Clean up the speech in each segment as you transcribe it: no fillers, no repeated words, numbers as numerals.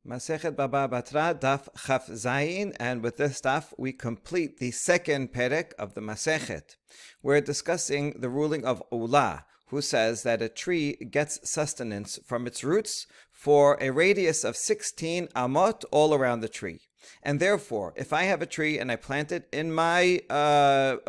Masechet Baba Batra, Daf Chaf Zayin, and with this daf we complete the second perek of the Masechet. We're discussing the ruling of Ula, who says that a tree gets sustenance from its roots for a radius of 16 amot all around the tree. And therefore, if I have a tree and I plant it in my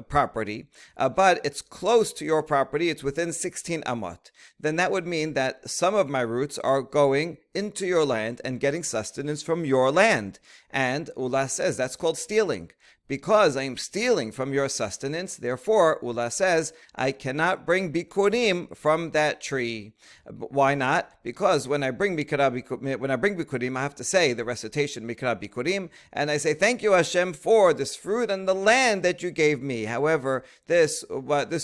property, but it's close to your property, it's within 16 amot, then that would mean that some of my roots are going into your land and getting sustenance from your land. And Ula says that's called stealing. Because I am stealing from your sustenance, therefore, Ula says, I cannot bring bikurim from that tree. Why not? Because when I bring bikurim, I have to say the recitation mikra bikurim, and I say, thank you Hashem for this fruit and the land that you gave me. However, this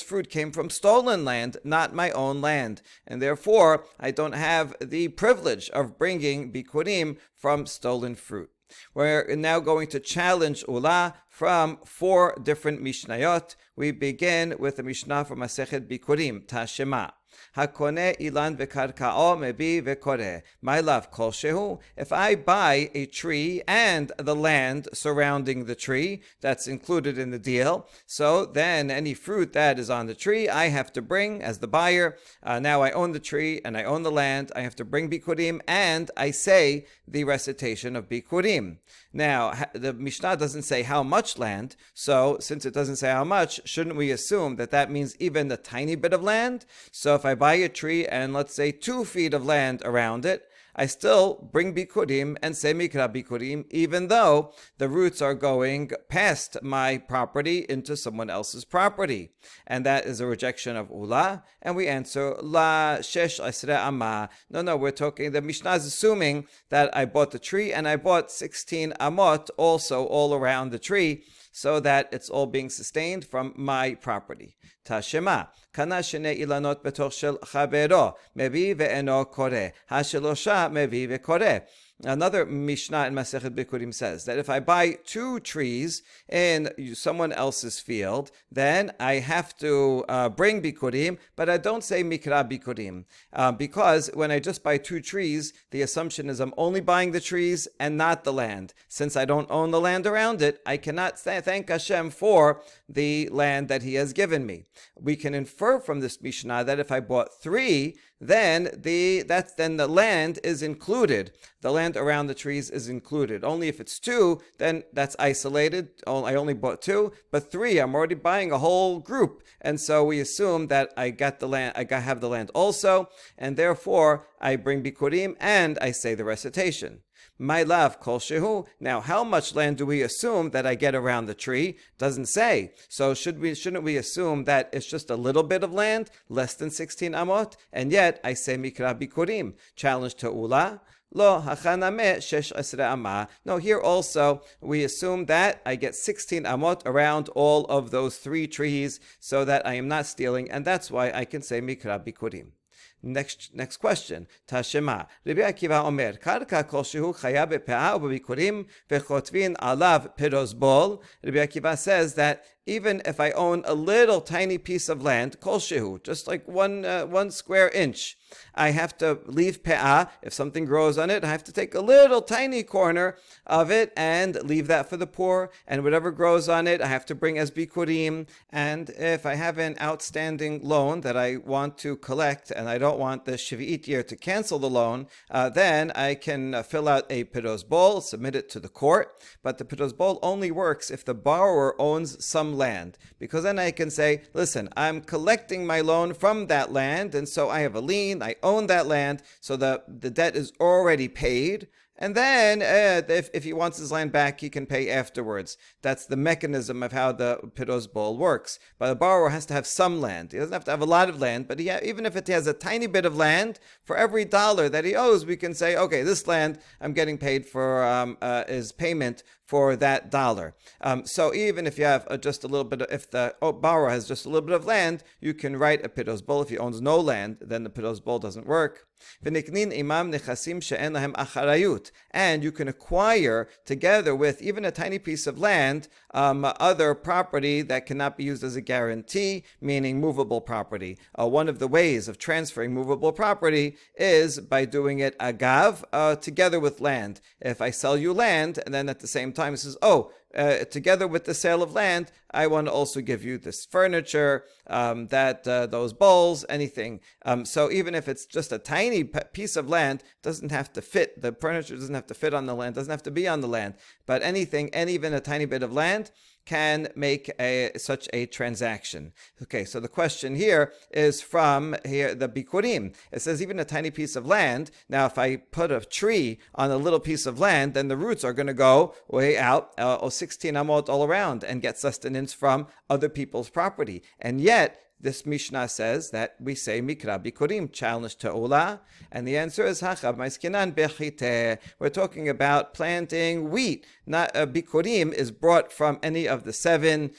fruit came from stolen land, not my own land. And therefore, I don't have the privilege of bringing bikurim from stolen fruit. We're now going to challenge Ula from 4 different Mishnayot. We begin with the Mishnah from Masechet Bikurim, Tashema. Hakone ilan vekarkao mebi vekore. My love, kol shehu. If I buy a tree and the land surrounding the tree, that's included in the deal. So then any fruit that is on the tree, I have to bring as the buyer. Now I own the tree and I own the land. I have to bring bikurim and I say the recitation of bikurim. Now, the Mishnah doesn't say how much land, so since it doesn't say how much, shouldn't we assume that that means even a tiny bit of land? So if I buy a tree and let's say 2 feet of land around it, I still bring bikurim and say mikra bikurim, even though the roots are going past my property into someone else's property. And that is a rejection of Ula. And we answer, La shesh asre amma. No, we're talking, the Mishnah is assuming that I bought the tree and I bought 16 amot also all around the tree, so that it's all being sustained from my property. Tashema, kana shene ilanot betoch shel chavero, mevi ve'eno kore, hashelosha mevi ve'kore. Another Mishnah in Masechet Bikurim says that if I buy 2 trees in someone else's field, then I have to bring Bikurim, but I don't say Mikra Bikurim. Because when I just buy 2 trees, the assumption is I'm only buying the trees and not the land. Since I don't own the land around it, I cannot thank Hashem for the land that He has given me. We can infer from this Mishnah that if I bought 3, then the land is included. The land around the trees is included. Only if it's 2, then that's isolated. I only bought 2, but 3, I'm already buying a whole group. And so we assume that I got the land, have the land also, and therefore I bring bikurim and I say the recitation. My love, kol shehu. Now, how much land do we assume that I get around the tree? Doesn't say. So shouldn't we assume that it's just a little bit of land, less than 16 amot? And yet I say mikra bikurim. Challenge to Ula. Lo hachaname shesh asre amma. No, here also we assume that I get 16 amot around all of those 3 trees, so that I am not stealing, and that's why I can say mikra bikurim. Next question. Tashema. Rabbi Akiva Omer, Karka kol shehu chaya bepe'ah ubebikurim vechotvin alav piros bol. Rabbi Akiva says that even if I own a little tiny piece of land, kol shehu, just like 1 square inch, I have to leave pe'ah. If something grows on it, I have to take a little tiny corner of it and leave that for the poor. And whatever grows on it, I have to bring as bikurim. And if I have an outstanding loan that I want to collect and I don't want the Shvi'it year to cancel the loan, then I can fill out a piros bol, submit it to the court. But the piros bol only works if the borrower owns some land, because then I can say, listen, I'm collecting my loan from that land, and so I have a lien, I own that land, so the debt is already paid. And then, if he wants his land back, he can pay afterwards. That's the mechanism of how the piros bol works. But the borrower has to have some land. He doesn't have to have a lot of land, but even if it has a tiny bit of land, for every dollar that he owes, we can say, okay, this land I'm getting paid for is payment for that dollar. So even if you have just a little bit, if the borrower has just a little bit of land, you can write a piros bol. If he owns no land, then the piros bol doesn't work. V'niknin imam nechasim she'en lahem acharayut. And you can acquire, together with even a tiny piece of land, other property that cannot be used as a guarantee, meaning movable property. One of the ways of transferring movable property is by doing it agav, together with land. If I sell you land, and then at the same time it says, together with the sale of land, I want to also give you this furniture, those bowls, anything. So even if it's just a tiny piece of land, doesn't have to fit. The furniture doesn't have to fit on the land, doesn't have to be on the land. But anything, and even a tiny bit of land, can make such a transaction. Okay, so the question here is from here the Bikurim. It says even a tiny piece of land. Now, if I put a tree on a little piece of land, then the roots are going to go way out, 16 amot all around, and get sustenance from other people's property. And yet, this Mishnah says that we say Mikra Bikurim, challenge to Ula, and the answer is Hachab Maiskinan Bechite. We're talking about planting wheat. Not Bikurim is brought from any of the 7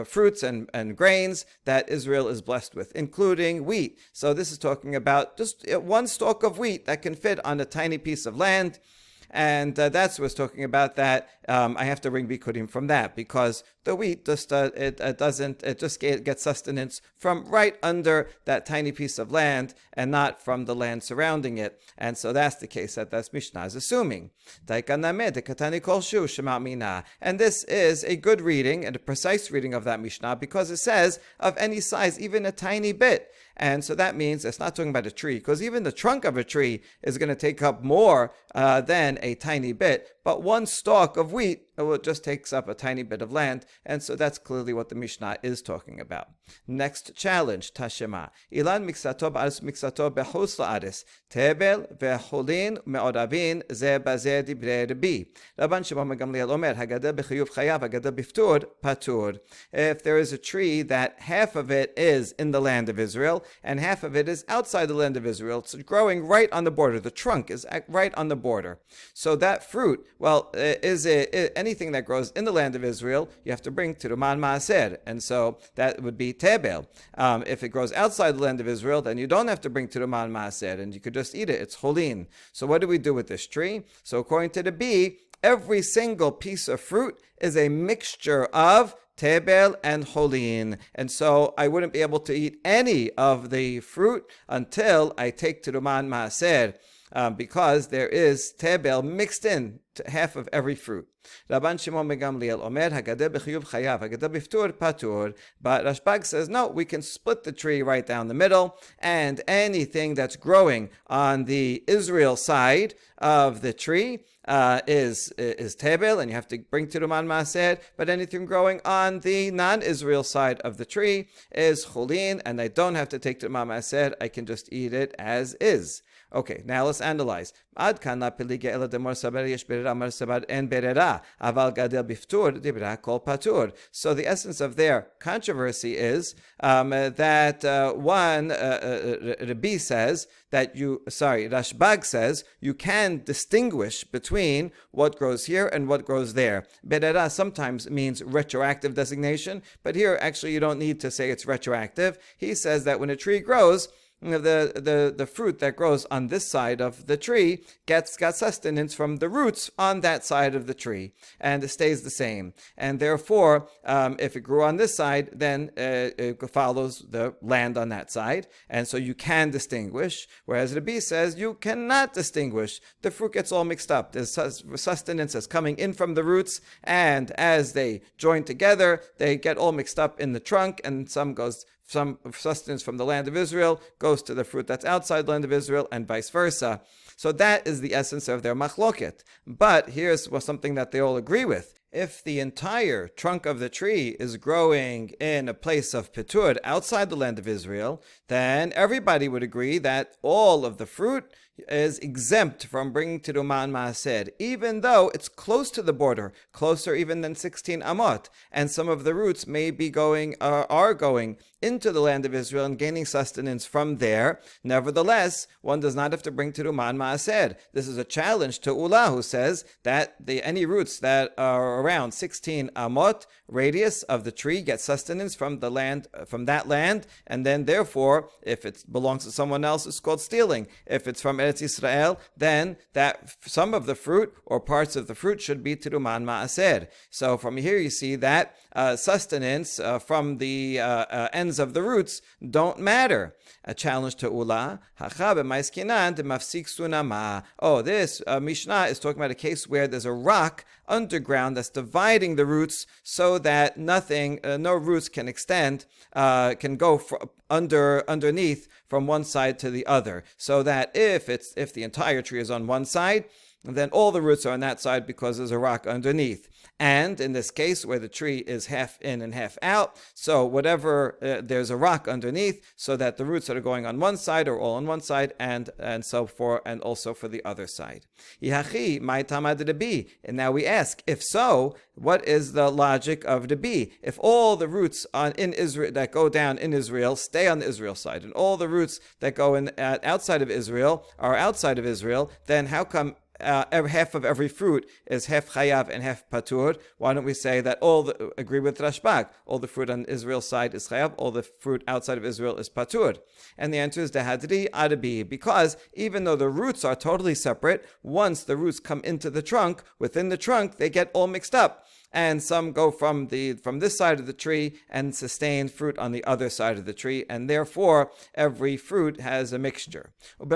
fruits and grains that Israel is blessed with, including wheat. So this is talking about just one stalk of wheat that can fit on a tiny piece of land. And that's what's talking about that. I have to bring bikurim from that because the wheat just gets sustenance from right under that tiny piece of land and not from the land surrounding it. And so that's the case that's Mishnah is assuming. And this is a good reading and a precise reading of that Mishnah because it says of any size, even a tiny bit. And so that means it's not talking about a tree, because even the trunk of a tree is going to take up more than a tiny bit. But one stalk of wheat just takes up a tiny bit of land. And so that's clearly what the Mishnah is talking about. Next challenge, Tashema. Ilan miksato ba'aris miksato behus la'aris. Tebel ve'holin me'oravin ze bazeh dibrei Rabbi. Rabban Shimon Gamliel Omer, hagadeh b'chiyuv chayav, hagadeh b'ftur patur. If there is a tree that half of it is in the land of Israel, and half of it is outside the land of Israel, it's growing right on the border. The trunk is right on the border. So that fruit, anything that grows in the land of Israel, you have to bring Tiruman Maaser. And so that would be Tebel. If it grows outside the land of Israel, then you don't have to bring Tiruman Maaser, and you could just eat it. It's Cholin. So what do we do with this tree? So according to the B, every single piece of fruit is a mixture of Tebel and Cholin. And so I wouldn't be able to eat any of the fruit until I take Tiruman Maaser, because there is Tebel mixed in to half of every fruit. Rabban Shimon ben Gamliel Omer, hagadeh b'chiyuv chayav, hagadeh b'ftur patur. But Rashbag says, no, we can split the tree right down the middle, and anything that's growing on the Israel side of the tree is tebel, and you have to bring tiruman maaser. But anything growing on the non-Israel side of the tree is chulin, and I don't have to take tiruman maaser. I can just eat it as is. Okay, now let's analyze. Ad kan la pelige ela demor saber yesh berera mar saber en berera aval gadel biftur dibra kol patur. So the essence of their controversy is that Rabbi says that Rashbag says you can distinguish between what grows here and what grows there. Berera sometimes means retroactive designation, but here actually you don't need to say it's retroactive. He says that when a tree grows, the fruit that grows on this side of the tree got sustenance from the roots on that side of the tree, and it stays the same. And therefore, if it grew on this side, then it follows the land on that side, and so you can distinguish. Whereas Rabbi says you cannot distinguish. The fruit gets all mixed up. There's sustenance that's coming in from the roots, and as they join together, they get all mixed up in the trunk, and some sustenance from the land of Israel goes to the fruit that's outside the land of Israel, and vice versa. So that is the essence of their machloket. But here's something that they all agree with. If the entire trunk of the tree is growing in a place of Petur outside the land of Israel, then everybody would agree that all of the fruit is exempt from bringing Terumah and Maaser, even though it's close to the border, closer even than 16 amot, and some of the roots may be are going into the land of Israel and gaining sustenance from there. Nevertheless, one does not have to bring Terumah and Maaser. This is a challenge to Ula, who says that any roots that are around 16 amot radius of the tree get sustenance from the land, from that land, and then therefore, if it belongs to someone else, it's called stealing. If it's from Eretz Yisrael, then that some of the fruit or parts of the fruit should be Terumah and Maaser. So from here you see that sustenance from the ends of the roots don't matter. A challenge to Ula. Oh, this Mishnah is talking about a case where there's a rock underground that's dividing the roots so that no roots can extend, can go underneath from one side to the other. So that if the entire tree is on one side, then all the roots are on that side because there's a rock underneath. And in this case, where the tree is half in and half out, so there's a rock underneath, so that the roots that are going on one side are all on one side, and also for the other side. And now we ask, if so, what is the logic of the B? If all the roots in Israel that go down in Israel stay on the Israel side, and all the roots that go in outside of Israel are outside of Israel, then how come half of every fruit is half chayav and half patur? Why don't we say that agree with Rashbag, all the fruit on Israel's side is chayav, all the fruit outside of Israel is patur? And the answer is dehadri adabi, because even though the roots are totally separate, once the roots come into the trunk, within the trunk they get all mixed up. And some go from this side of the tree and sustain fruit on the other side of the tree, and therefore every fruit has a mixture. And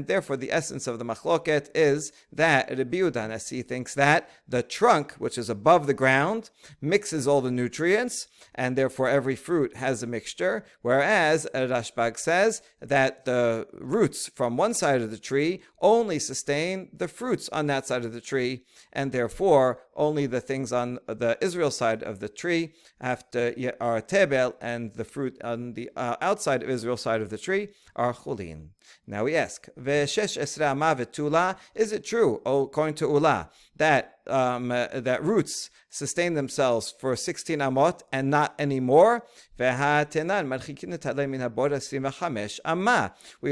therefore the essence of the machloket is that Rabbi Yehuda Nasi thinks that the trunk, which is above the ground, mixes all the nutrients, and therefore every fruit has a mixture, whereas Rashbag says that the roots from one side of the tree only sustain the fruits on that side of the tree, and therefore only the things on the Israel side of the tree are tebel, and the fruit on the outside of Israel side of the tree are chulin. Now we ask, is it true, according to Ula, that roots sustain themselves for 16 amot and not anymore? We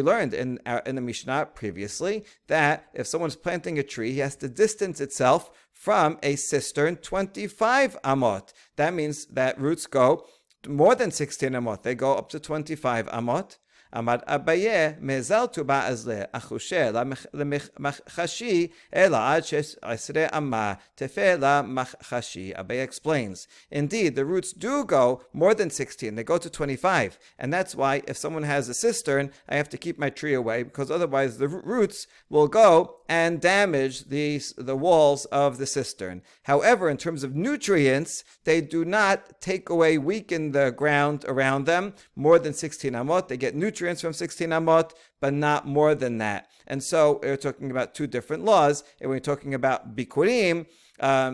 learned in the Mishnah previously that if someone's planting a tree, he has to distance itself from a cistern 25 amot. That means that roots go more than 16 amot. They go up to 25 amot. Amar Abaye mezal tu ba'azle achushe lemchashi ela ad esre amma tefe la machashi. Abaye explains, indeed, the roots do go more than 16. They go to 25. And that's why if someone has a cistern, I have to keep my tree away, because otherwise the roots will go and damage the walls of the cistern. However, in terms of nutrients, they do not weaken the ground around them more than 16 amot. They get nutrients from 16 amot, but not more than that. And so we're talking about two different laws. And we're talking about bikurim.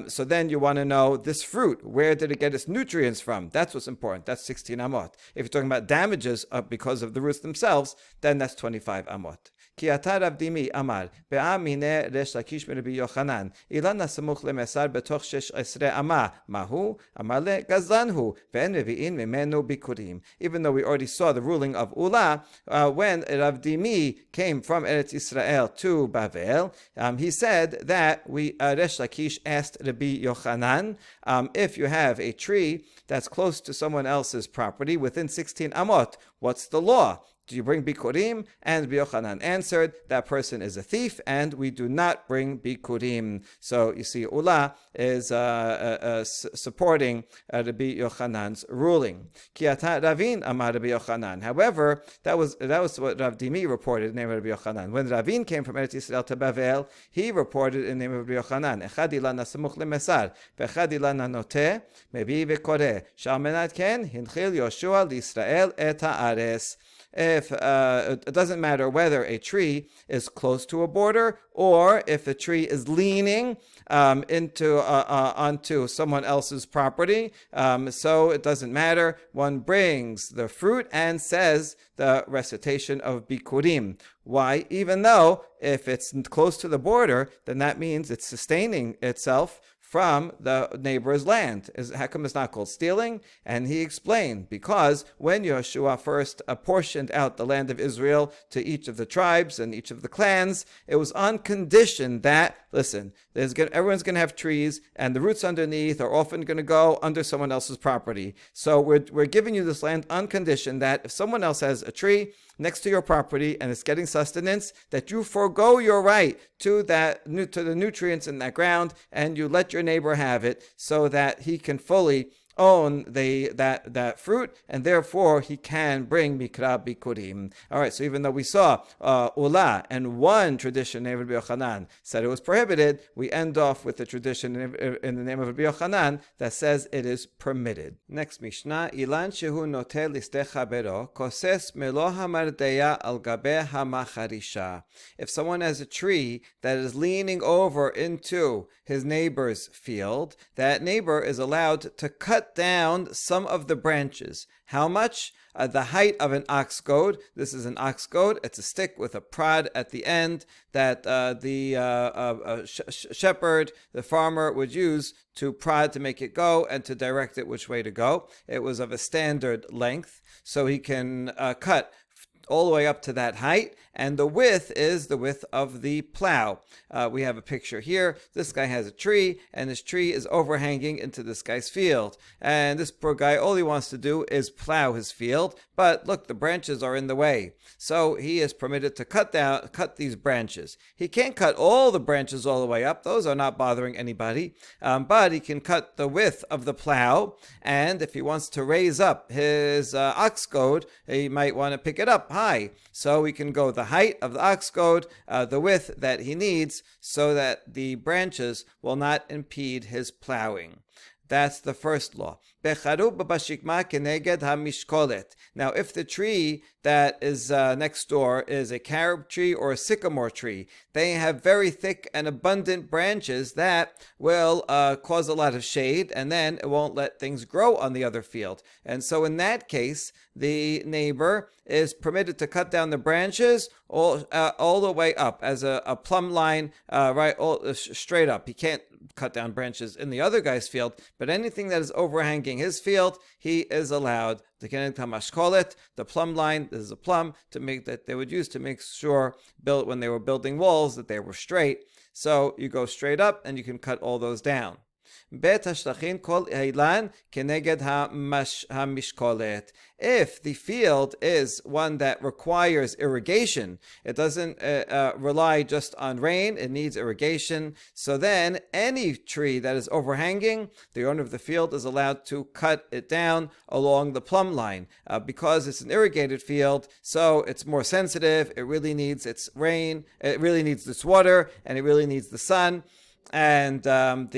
So then you want to know this fruit, where did it get its nutrients from? That's what's important. That's 16 amot. If you're talking about damages because of the roots themselves, then that's 25 amot. כי אתה רב דימי אמר, בעם הנה ריש לקיש מרבי יוחנן, אילן הסמוך למסר בתוך 16 אמה, מהו? אמר לה, גזלן הוא, ואין מביאים ממנו ביקורים. Even though we already saw the ruling of Ula, when Rav Dimi came from Eretz Israel to Bavel, he said that Resh Lakish asked Rabbi Yochanan, if you have a tree that's close to someone else's property within 16 amot, what's the law? Do you bring bikurim? And Rabbi Yochanan answered, that person is a thief, and we do not bring bikurim. So you see, Ula is supporting Rabbi Yochanan's ruling. Ki ata Ravin amar Rabbi Yochanan. However, that was what Rav Dimi reported in the name of Rabbi Yochanan. When Ravin came from Eretz Yisrael to Bavel, he reported in the name of Rabbi Yochanan, Echad ilana samuch lemesar, ve'echad ilana noteh, mebi ve'koreh, shal menat ken hinchil Yoshua l'Yisrael et ha'ares. if it doesn't matter whether a tree is close to a border or if a tree is leaning onto someone else's property. So it doesn't matter. One brings the fruit and says the recitation of Bikurim. Why? Even though if it's close to the border, then that means it's sustaining itself from the neighbor's land. How come it's not called stealing? And he explained, because when Yeshua first apportioned out the land of Israel to each of the tribes and each of the clans, it was on condition that, listen, everyone's going to have trees, and the roots underneath are often going to go under someone else's property. So we're giving you this land on condition that if someone else has a tree next to your property and it's getting sustenance, that you forego your right to the nutrients in that ground and you let your neighbor have it so that he can fully own that fruit, and therefore he can bring mikra bikurim. All right, so even though we saw ula and one tradition, name of Rabbi Yochanan, said it was prohibited, we end off with the tradition in the name of Rabbi Yochanan that says it is permitted. Next Mishnah, ilan shehu notel listecha bero koses melo hamardeya al gabe hamacharisha. If someone has a tree that is leaning over into his neighbor's field, that neighbor is allowed to cut down some of the branches. How much? The height of an ox goad. This is an ox goad. It's a stick with a prod at the end that the shepherd, the farmer, would use to prod to make it go and to direct it which way to go. It was of a standard length, so he can cut all the way up to that height, and the width is the width of the plow. We have a picture here. This guy has a tree, and this tree is overhanging into this guy's field. And this poor guy, all he wants to do is plow his field, but look, the branches are in the way. So he is permitted to cut these branches. He can't cut all the branches all the way up. Those are not bothering anybody. But he can cut the width of the plow, and if he wants to raise up his ox goad, he might want to pick it up high. So he can go the height of the ox goad, the width that he needs, so that the branches will not impede his plowing. That's the first law. Now, if the tree that is next door is a carob tree or a sycamore tree, they have very thick and abundant branches that will cause a lot of shade, and then it won't let things grow on the other field. And so in that case, the neighbor is permitted to cut down the branches all the way up as a plumb line, straight up. He can't cut down branches in the other guy's field, but anything that is overhanging his field, he is allowed to the plumb line. This is a plumb that they would use to make sure when they were building walls that they were straight. So you go straight up and you can cut all those down. If the field is one that requires irrigation, it doesn't rely just on rain, it needs irrigation. So then any tree that is overhanging, the owner of the field is allowed to cut it down along the plumb line. Because it's an irrigated field, so it's more sensitive, it really needs its rain, it really needs its water, and it really needs the sun. And the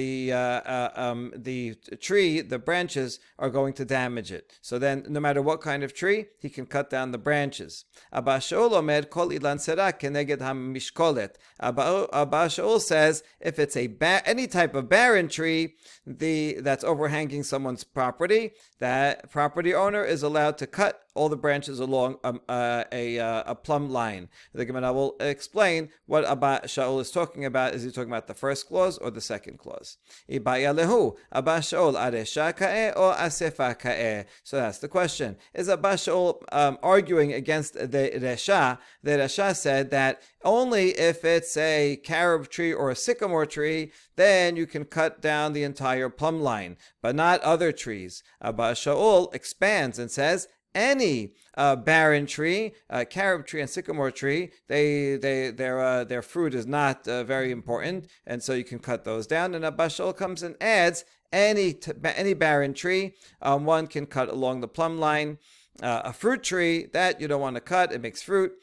tree, the branches are going to damage it. So then, no matter what kind of tree, he can cut down the branches. Abba Shaul says, if it's any type of barren tree that's overhanging someone's property, that property owner is allowed to cut all the branches along a plumb line. The Gemara will explain what Abba Shaul is talking about. Is he talking about the first clause or the second clause? Abba Shaul aresha ka'eh or asefa ka'eh? So that's the question. Is Abba Shaul arguing against the Resha? The Resha said that only if it's a carob tree or a sycamore tree, then you can cut down the entire plumb line, but not other trees. Abba Shaul expands and says, any barren tree, carob tree and sycamore tree, their fruit is not very important, and so you can cut those down. And Abba Shaul comes and adds any barren tree, one can cut along the plumb line. a fruit tree that you don't want to cut, it makes fruit.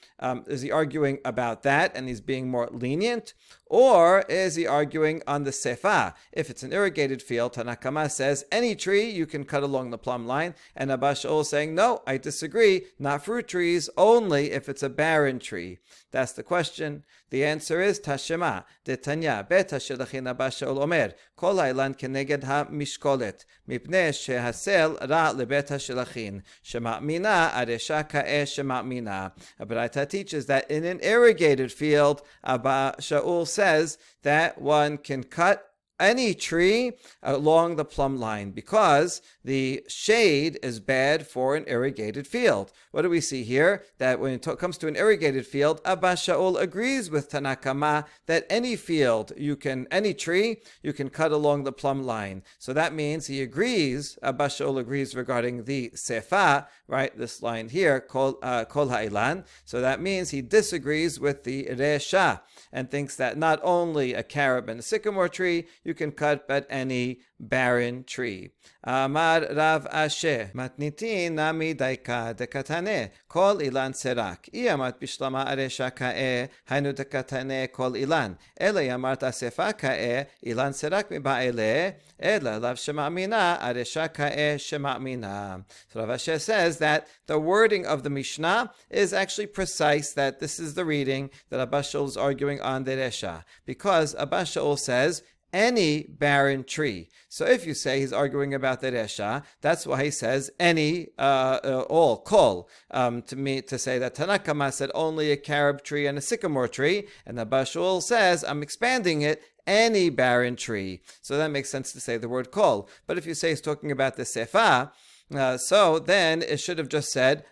Is he arguing about that and he's being more lenient? Or is he arguing on the sefa? If it's an irrigated field, Tanakama says any tree you can cut along the plumb line, and Abba Shaul is saying, no, I disagree, not fruit trees, only if it's a barren tree. That's the question. The answer is Tashema, Detanya, Beta Shelachin Abba Shaul Omer, Kol Hailan Keneged HaMishkolet, Mipnei Shehasel Ra Lebeta Shelachin, Shema Mina, Aresha Ka'eh Shema Mina. Batra teaches that in an irrigated field, Abba Shaul says that one can cut any tree along the plumb line because the shade is bad for an irrigated field. What do we see here? That when it comes to an irrigated field, Abba Shaul agrees with Tanakama that any tree, you can cut along the plumb line. So that means he agrees, Abba Shaul agrees regarding the sefa, right? This line here, kol ha'ilan. So that means he disagrees with the resha and thinks that not only a carob and a sycamore tree you can cut, but any barren tree. Amar Rav Asher, matnitin nami daika dekatane, kol ilan serak. Iamat bishlama aresha ka'e, hainu dekatane kol ilan. Ele yamat asefa ka'e, ilan serak miba'ele, ele lav shema mina, aresha ka'e shema mina. So Rav Asher says that the wording of the Mishnah is actually precise, that this is the reading that Abba Shaul is arguing on the resha, because Abba Shaul says any barren tree. So if you say he's arguing about the resha, that's why he says any, all, kol, to say that Tanakama said only a carob tree and a sycamore tree, and Abba Shaul says, I'm expanding it, any barren tree. So that makes sense to say the word kol. But if you say he's talking about the sefa, so then it should have just said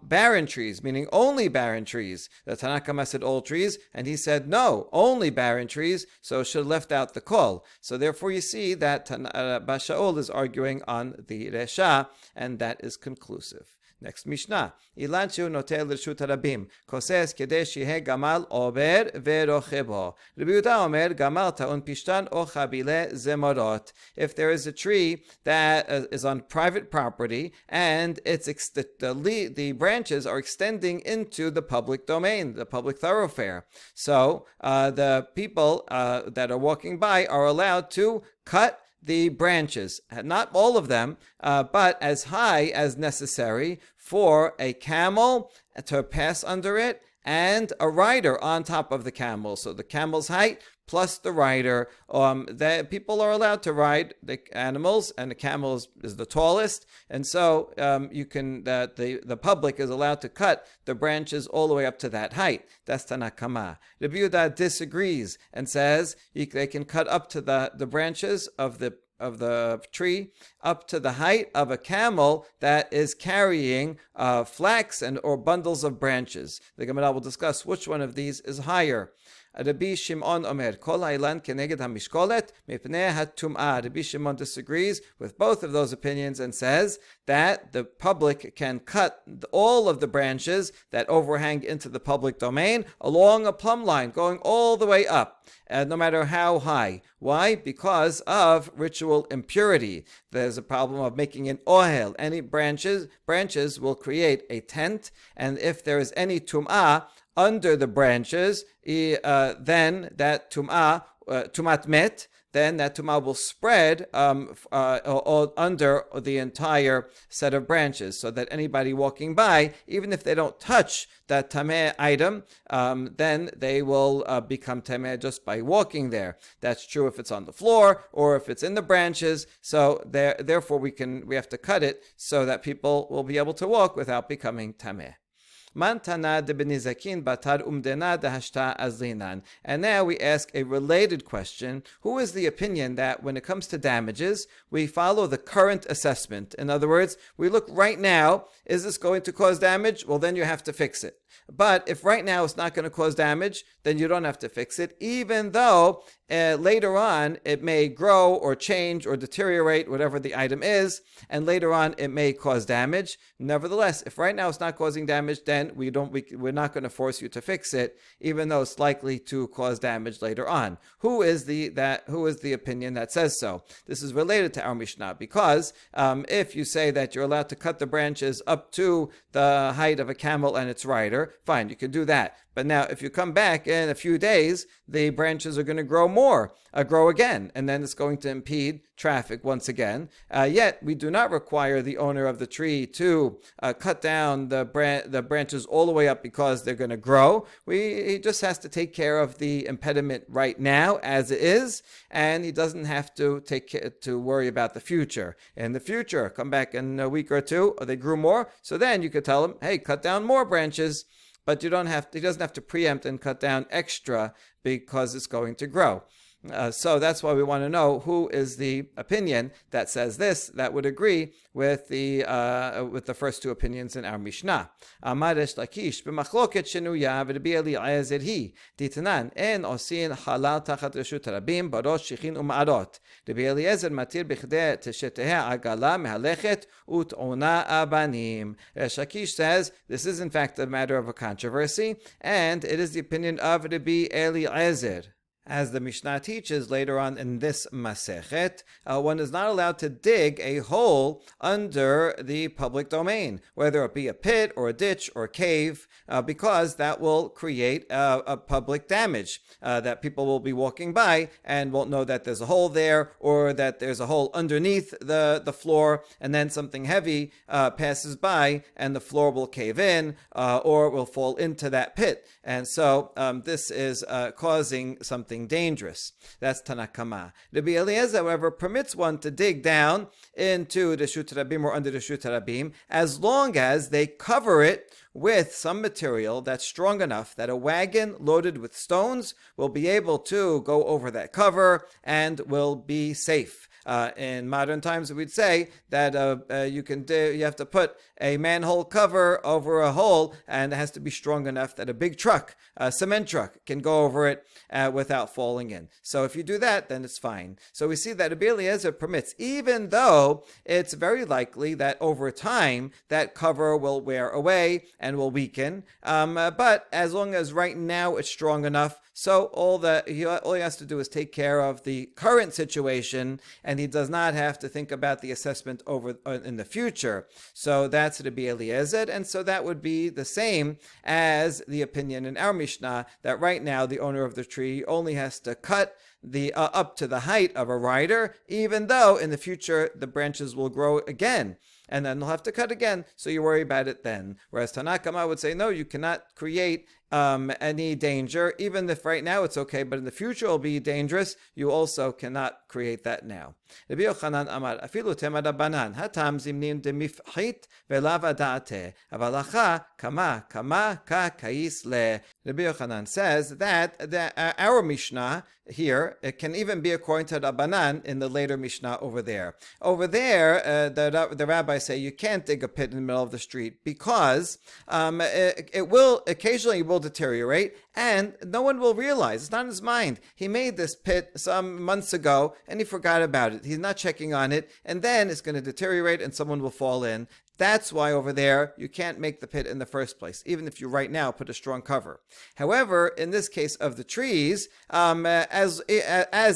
barren trees, meaning only barren trees. The Tanakama said all trees, and he said no, only barren trees, so it should have left out the kol. So therefore you see that Abba Shaul is arguing on the resha, and that is conclusive. Next Mishnah. Ilan shu notel l'rshut harabim, koses kedei sheheh gamal ober verochebo. Rabbi Yehuda omer gamal ta'un pishtan o chabile zemorot. If there is a tree that is on private property and the branches are extending into the public domain, the public thoroughfare, so the people that are walking by are allowed to cut the branches, not all of them, but as high as necessary for a camel to pass under it and a rider on top of the camel. So the camel's height plus the rider. That people are allowed to ride the animals, and the camel is the tallest, and so the public is allowed to cut the branches all the way up to that height. That's Tanakama. Rabbi Yehuda disagrees and says they can cut up to the branches of the tree up to the height of a camel that is carrying flax or bundles of branches. The Gemara will discuss which one of these is higher. Rabbi Shimon Omer, Kol Hailan Keneged HaMishkolet, Mipnei HaTum'ah. Rabbi Shimon disagrees with both of those opinions and says that the public can cut all of the branches that overhang into the public domain along a plumb line, going all the way up, no matter how high. Why? Because of ritual impurity. There's a problem of making an ohel. Any branches will create a tent, and if there is any tum'ah under the branches, then that tumat met, then that tumah will spread under the entire set of branches, so that anybody walking by, even if they don't touch that tameh item, then they will become tameh just by walking there. That's true if it's on the floor or if it's in the branches. So therefore we have to cut it so that people will be able to walk without becoming tameh. And now we ask a related question. Who is the opinion that when it comes to damages, we follow the current assessment? In other words, we look right now, is this going to cause damage? Well, then you have to fix it. But if right now it's not going to cause damage, then you don't have to fix it, even though later on it may grow or change or deteriorate, whatever the item is, and later on it may cause damage. Nevertheless, if right now it's not causing damage, then then we're not going to force you to fix it, even though it's likely to cause damage later on. Who is the opinion that says so? This is related to our Mishnah, because if you say that you're allowed to cut the branches up to the height of a camel and its rider, fine, you can do that. But now, if you come back in a few days, the branches are going to grow again, and then it's going to impede traffic once again. Yet, we do not require the owner of the tree to cut down the branches all the way up because they're going to grow. He just has to take care of the impediment right now as it is, and he doesn't have to worry about the future. In the future, come back in a week or two, or they grew more, so then you could tell him, hey, cut down more branches. But he doesn't have to preempt and cut down extra because it's going to grow. So that's why we want to know who is the opinion that says this, that would agree with the first two opinions in our Mishnah. Amar Resh Lakish b'machloket shenuya v'Rabbi Eliezer hi ditanan en osin halal tachat reshut rabim barosh shichin u'ma'arot. Rabbi Eliezer matir b'chdei tesheteh agala mehalechet ut'ona abanim. Resh Lakish says this is in fact a matter of a controversy, and it is the opinion of Rabbi Eliezer. As the Mishnah teaches later on in this Masechet, one is not allowed to dig a hole under the public domain, whether it be a pit or a ditch or a cave, because that will create a public damage, that people will be walking by and won't know that there's a hole there, or that there's a hole underneath the floor, and then something heavy passes by and the floor will cave in, or will fall into that pit. And so this is causing something dangerous. That's Tanakama. Rabbi Eliezer, however, permits one to dig down into the Reshut Rabim or under the Reshut Rabim, as long as they cover it with some material that's strong enough that a wagon loaded with stones will be able to go over that cover and will be safe. In modern times, we'd say that you have to put a manhole cover over a hole, and it has to be strong enough that a big truck, a cement truck, can go over it without falling in. So if you do that, then it's fine. So we see that Rabbi Eliezer permits, even though it's very likely that over time that cover will wear away and will weaken. But as long as right now it's strong enough, so all he has to do is take care of the current situation, and he does not have to think about the assessment over in the future. So that's Rabbi Eliezer, and so that would be the same as the opinion in our Mishnah, that right now the owner of the tree only has to cut the up to the height of a rider, even though in the future the branches will grow again, and then they'll have to cut again, so you worry about it then. Whereas Tanakama would say, no, you cannot create any danger, even if right now it's okay, but in the future it'll be dangerous. You also cannot create that now. Rabbi Yochanan Amar, afilu tema Rabbanan, hatam zimnim demifchit velav adate, avalacha kama ka kais le. Rabbi Yochanan says that our Mishnah here, it can even be according to Rabbanan in the later Mishnah over there. Over there, the rabbis say you can't dig a pit in the middle of the street because it will occasionally deteriorate, and no one will realize. It's not in his mind. He made this pit some months ago and he forgot about it. He's not checking on it, and then it's going to deteriorate and someone will fall in. That's why over there you can't make the pit in the first place, even if you right now put a strong cover. However, in this case of the trees, as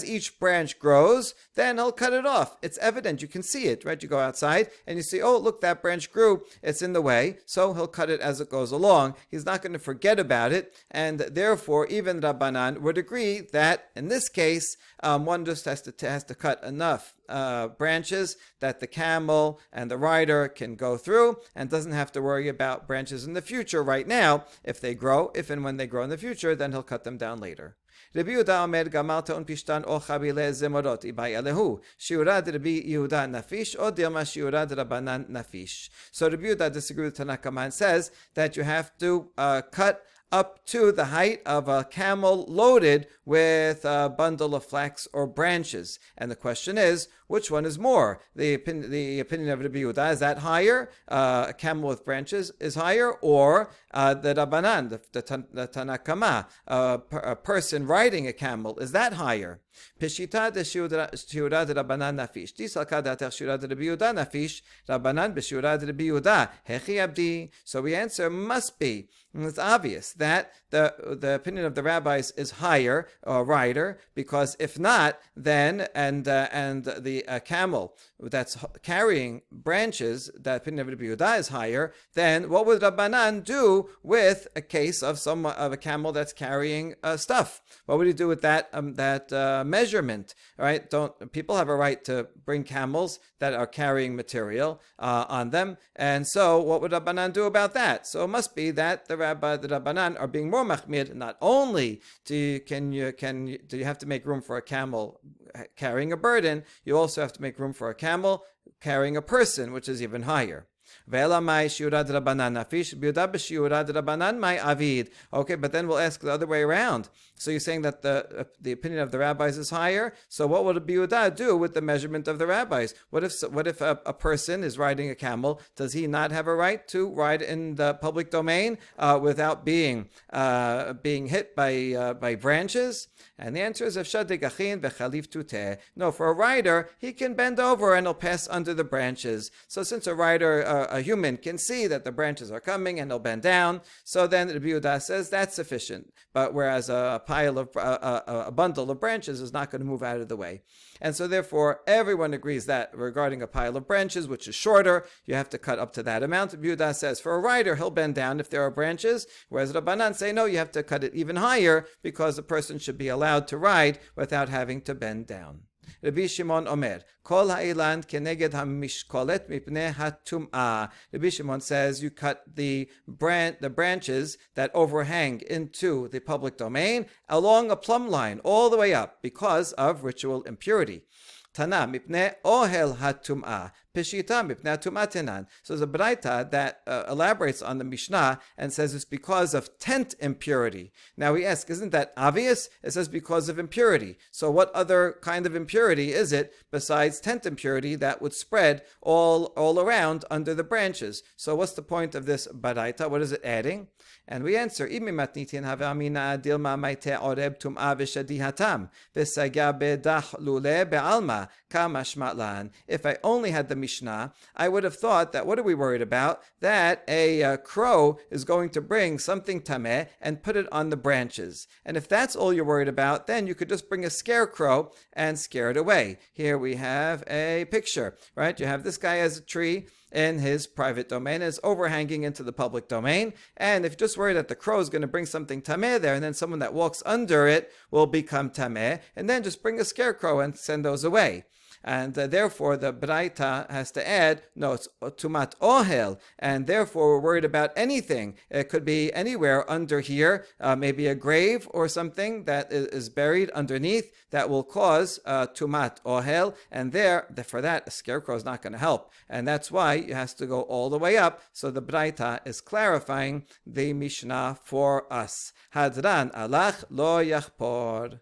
each branch grows, then he'll cut it off. It's evident. You can see it, right? You go outside and you see, oh, look, that branch grew. It's in the way. So he'll cut it as it goes along. He's not going to forget about it. And therefore, even Rabbanan would agree that in this case, one just has to cut enough branches that the camel and the rider can go through, and doesn't have to worry about branches in the future right now. If and when they grow in the future, then he'll cut them down later. Rabbi Yehuda Omer gamalta un pishtan o chabile zemorot ibai alehu shiurad Rabbi Yehuda nafish o dilma shiurad Rabbanan nafish. So Rabbi Yehuda disagrees with Tanakama and says that you have to cut up to the height of a camel loaded with a bundle of flax or branches. And the question is, which one is more? The opinion of Rabbi Yehuda, is that higher? A camel with branches is higher, or the Rabbanan, the Tanakama, a person riding a camel, is that higher? Peshita de shiura de Rabbanan nafish. Disalka dater shiura de Rabbi Yehuda nafish. Rabbanan b'shiura de Rabbi Yehuda. Hechi abdi. So the answer must be, and it's obvious that the opinion of the rabbis is higher or rider, because if not, then and the camel that's carrying branches, the opinion of Rabbi Yehuda is higher, then what would Rabbanan do with a case of a camel that's carrying stuff? What would he do with that measurement? Right? People have a right to bring camels that are carrying material on them, and so what would Rabbanan do about that? So it must be that the Rabbanan are being more machmir. Not only do you have to make room for a camel carrying a burden, you also have to make room for a camel carrying a person, which is even higher. Okay, but then we'll ask the other way around. So you're saying that the opinion of the rabbis is higher. So what would Rabbi Yehuda do with the measurement of the rabbis? What if a person is riding a camel? Does he not have a right to ride in the public domain without being hit by branches? And the answer is no. For a rider, he can bend over and he'll pass under the branches. So since a rider, a human, can see that the branches are coming and he'll bend down, so then Rabbi Yehuda says that's sufficient. But whereas a bundle of branches is not going to move out of the way. And so therefore, everyone agrees that regarding a pile of branches, which is shorter, you have to cut up to that amount. Rabbi Yehuda says for a rider, he'll bend down if there are branches, whereas Rabbanan say, no, you have to cut it even higher because the person should be allowed to ride without having to bend down. Rabbi Shimon Omer, Kol ha'ilan keneged hamishkolet mipnei hatum'ah. Rabbi Shimon says you cut the branches that overhang into the public domain along a plumb line all the way up because of ritual impurity. Tana mipnei ohel hatum'ah. Peshita mipnei tumatenan. So there's a braita that elaborates on the Mishnah and says it's because of tent impurity. Now we ask, isn't that obvious? It says because of impurity. So what other kind of impurity is it besides tent impurity that would spread all around under the branches? So what's the point of this braita? What is it adding? And we answer, if I only had the Mishnah, I would have thought that what are we worried about? That a crow is going to bring something tameh and put it on the branches. And if that's all you're worried about, then you could just bring a scarecrow and scare it away. Here we have a picture, right? You have this guy as a tree in his private domain, is overhanging into the public domain. And if you're just worried that the crow is going to bring something tameh there, and then someone that walks under it will become tameh, and then just bring a scarecrow and send those away. And therefore, the braita has to add, no, it's tumat ohel, and therefore we're worried about anything. It could be anywhere under here, maybe a grave or something that is buried underneath that will cause tumat ohel, and for that, a scarecrow is not going to help. And that's why it has to go all the way up. So the braita is clarifying the Mishnah for us. Hadran alach lo yachpor.